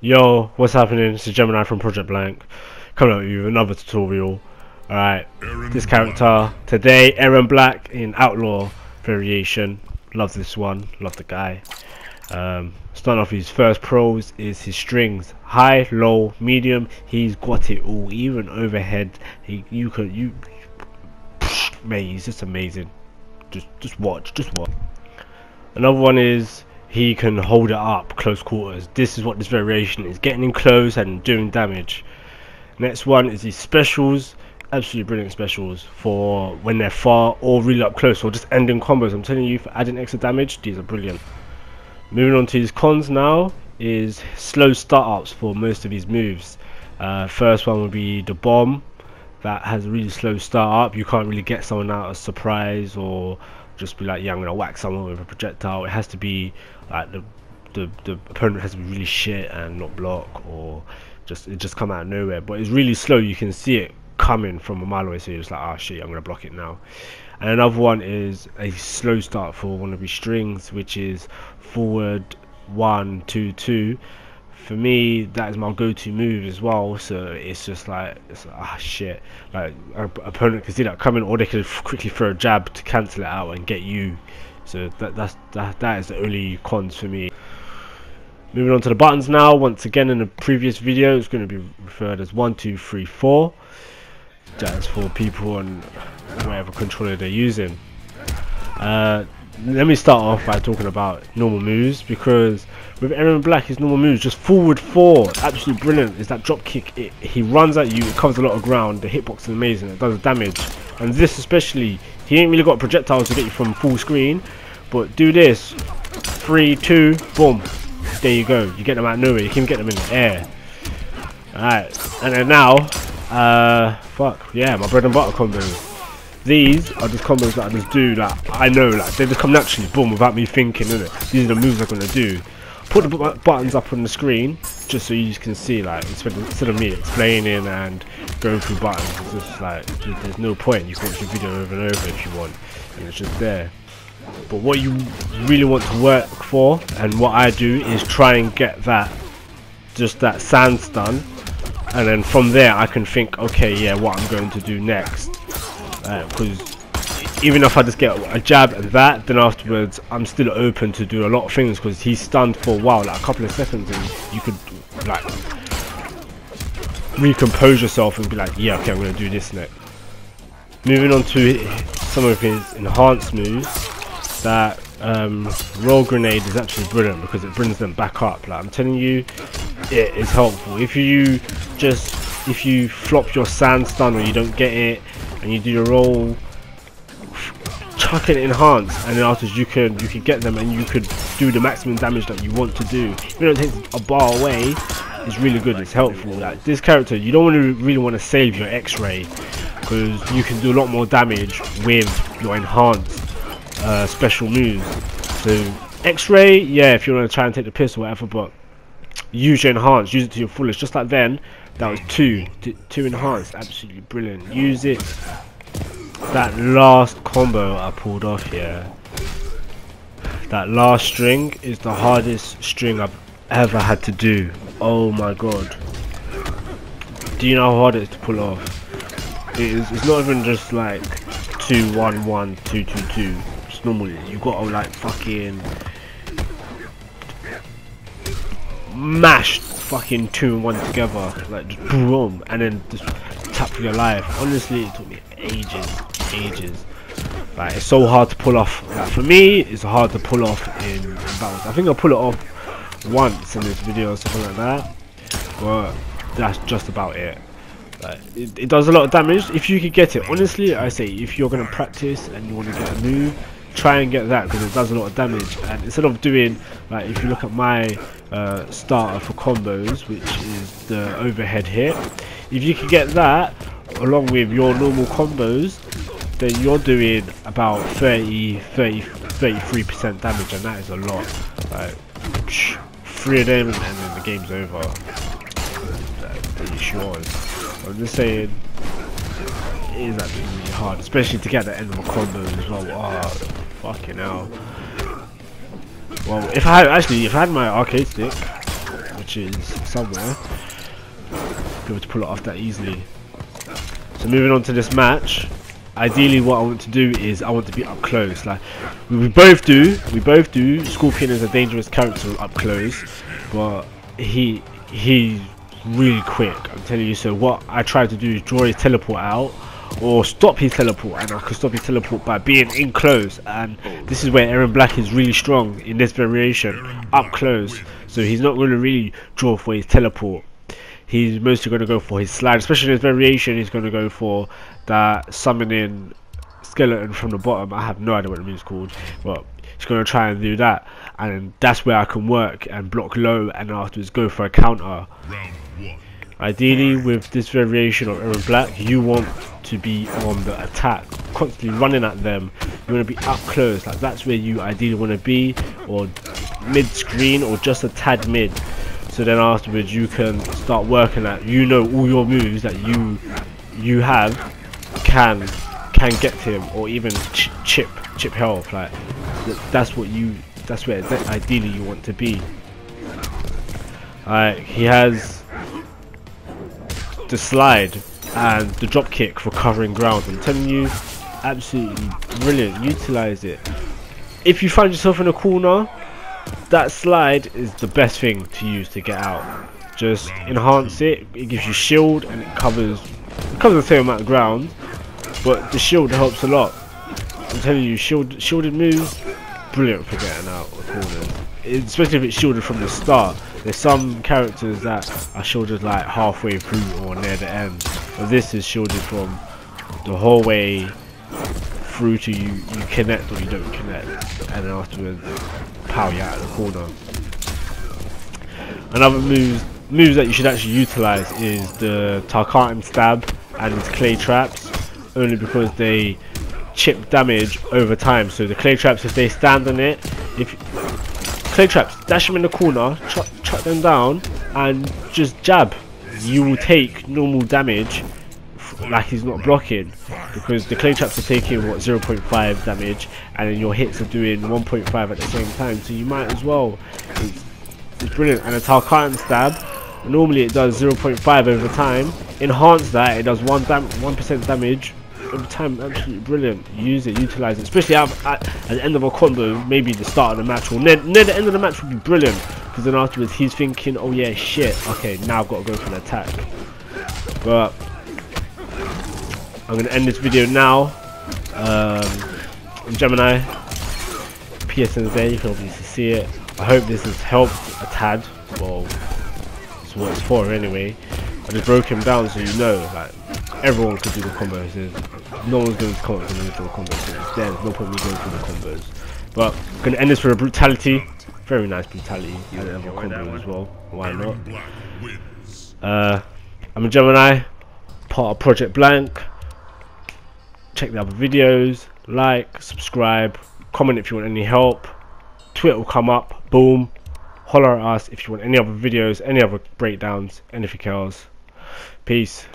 Yo, what's happening? This is Gemini from Project Blank, coming at you with another tutorial. Alright, this character today, Erron Black in Outlaw variation. Love this one, love the guy. Starting off, his first pros is his strings, high, low, medium. He's got it all, even overhead. Mate, he's just amazing. Just watch. Another one is he can hold it up close quarters. This is what this variation is, getting in close and doing damage. Next one is his specials, absolutely brilliant specials for when they're far or really up close or just ending combos. I'm telling you, for adding extra damage, these are brilliant. Moving on to his cons now is slow startups for most of his moves. First one would be the bomb, that has a really slow start up. You can't really get someone out of surprise or just be like, yeah, I'm gonna whack someone with a projectile. It has to be like the opponent has to be really shit and not block, or it just come out of nowhere. But it's really slow, you can see it coming from a mile away, so you're just like, oh shit, I'm gonna block it now. And another one is a slow start for one of his strings, which is forward 1 2 2. For me, that is my go-to move as well. So it's just like, shit, like an opponent can see that coming, or they could quickly throw a jab to cancel it out and get you. So that is the only cons for me. Moving on to the buttons now. Once again, in the previous video, it's going to be referred as 1 2 3 4. That's for people on whatever controller they're using. Let me start off by talking about normal moves, because with Erron Black, his normal moves, just forward 4, absolutely brilliant. Is that drop kick? He runs at you, it covers a lot of ground, the hitbox is amazing, it does damage. And this especially, he ain't really got projectiles to get you from full screen, but do this, 3 2, boom, there you go. You get them out of nowhere, you can get them in the air. Alright, and then now, my bread and butter combos. These are just combos that I just do, like, I know, like, they just come naturally, boom, without me thinking, innit? These are the moves I'm gonna do. Put the buttons up on the screen, just so you can see, like, instead of me explaining and going through buttons, it's just like, there's no point. You can watch the video over and over if you want, and it's just there. But what you really want to work for, and what I do, is try and get that sand stun, and then from there I can think, okay, yeah, what I'm going to do next. Because even if I just get a jab and that, then afterwards I'm still open to do a lot of things, because he's stunned for a while, like a couple of seconds, and you could like recompose yourself and be like, yeah, okay, I'm going to do this next. Moving on to some of his enhanced moves, that roll grenade is actually brilliant because it brings them back up. Like, I'm telling you, it is helpful. If you flop your sand stun or you don't get it, and you do your roll, chuck it enhanced, and then afterwards you could get them and you could do the maximum damage that you want to do. Even though it takes a bar away, it's really good, it's helpful. Like, this character, you don't really want to save your X-ray, because you can do a lot more damage with your enhanced special moves. So X-ray, yeah, if you want to try and take the piss or whatever, but use your enhanced, use it to your fullest. Just like then, that was two enhanced, absolutely brilliant. Use it. That last combo I pulled off here, that last string is the hardest string I've ever had to do. Oh my god, do you know how hard it is to pull off? It's not even just like 2 1 1 2 2 2. It's normally you gotta like fucking mash fucking 2 and 1 together, like just boom, and then just tap for your life. Honestly, it took me ages. Like, it's so hard to pull off. Like, for me, it's hard to pull off in battles. I think I pull it off once in this video or something like that, but that's just about it. Like, it does a lot of damage if you could get it. Honestly, I say, if you're gonna practice and you want to get a move, try and get that, because it does a lot of damage. And instead of doing, like, if you look at my starter for combos, which is the overhead hit, if you can get that along with your normal combos, then you're doing about 33% damage, and that is a lot. Like, 3 of them and then the game's over. Pretty sure. I'm just saying, it is actually really hard, especially to get the end of a combo as well. Oh, fucking hell. Well, if I had my arcade stick, which is somewhere. Be able to pull it off that easily. So moving on to this match, ideally what I want to do is I want to be up close. Like we both do. Scorpion is a dangerous character up close, but he's really quick, I'm telling you. So what I try to do is draw his teleport out or stop his teleport, and I can stop his teleport by being in close. And this is where Erron Black is really strong in this variation, up close. So he's not going to really draw for his teleport. He's mostly going to go for his slide, especially in this variation. He's going to go for that summoning skeleton from the bottom. I have no idea what it means called, but he's going to try and do that, and that's where I can work and block low, and afterwards go for a counter. Ideally, with this variation of Erron Black, you want to be on the attack, constantly running at them. You want to be up close, like that's where you ideally want to be, or mid screen, or just a tad mid. So then afterwards you can start working at, you know, all your moves that you have can get to him, or even chip health. Like that's where ideally you want to be. He has the slide and the drop kick for covering ground. I'm telling you, absolutely brilliant. Utilize it. If you find yourself in a corner, that slide is the best thing to use to get out. Just enhance it. It gives you shield, and it covers the same amount of ground, but the shield helps a lot. I'm telling you, shielded moves, brilliant for getting out of corners, especially if it's shielded from the start. There's some characters that are shielded like halfway through or near the end, but this is shielded from the whole way through to you connect or you don't connect, and then afterwards power you out of the corner. Another moves that you should actually utilize is the Tarkatan stab and his clay traps, only because they chip damage over time. So the clay traps, if they stand on it, if clay traps, dash them in the corner, chuck them down, and just jab, you will take normal damage like he's not blocking, because the clay traps are taking what, 0.5 damage, and then your hits are doing 1.5 at the same time, so you might as well. It's brilliant. And a Tarkatan stab, normally it does 0.5 over time. Enhance that, it does 1% damage over time. Absolutely brilliant. Use it, utilize it, especially at the end of a combo, maybe the start of the match or near the end of the match would be brilliant, because then afterwards he's thinking, oh yeah, shit, okay, now I've got to go for an attack. But I'm going to end this video now. I'm Gemini. PSN's there, you can obviously see it. I hope this has helped a tad. Well, it's what it's for anyway. I just broke him down so you know, like, everyone could do the combos. No one's going to come up with the combos. There's no point in me going through the combos. But I'm going to end this with a brutality. Very nice brutality. And a combo as well. Why not? I'm a Gemini, part of Project Blank. Check the other videos, like, subscribe, comment if you want any help. Twitter will come up, boom. Holler at us if you want any other videos, any other breakdowns, anything else. Peace.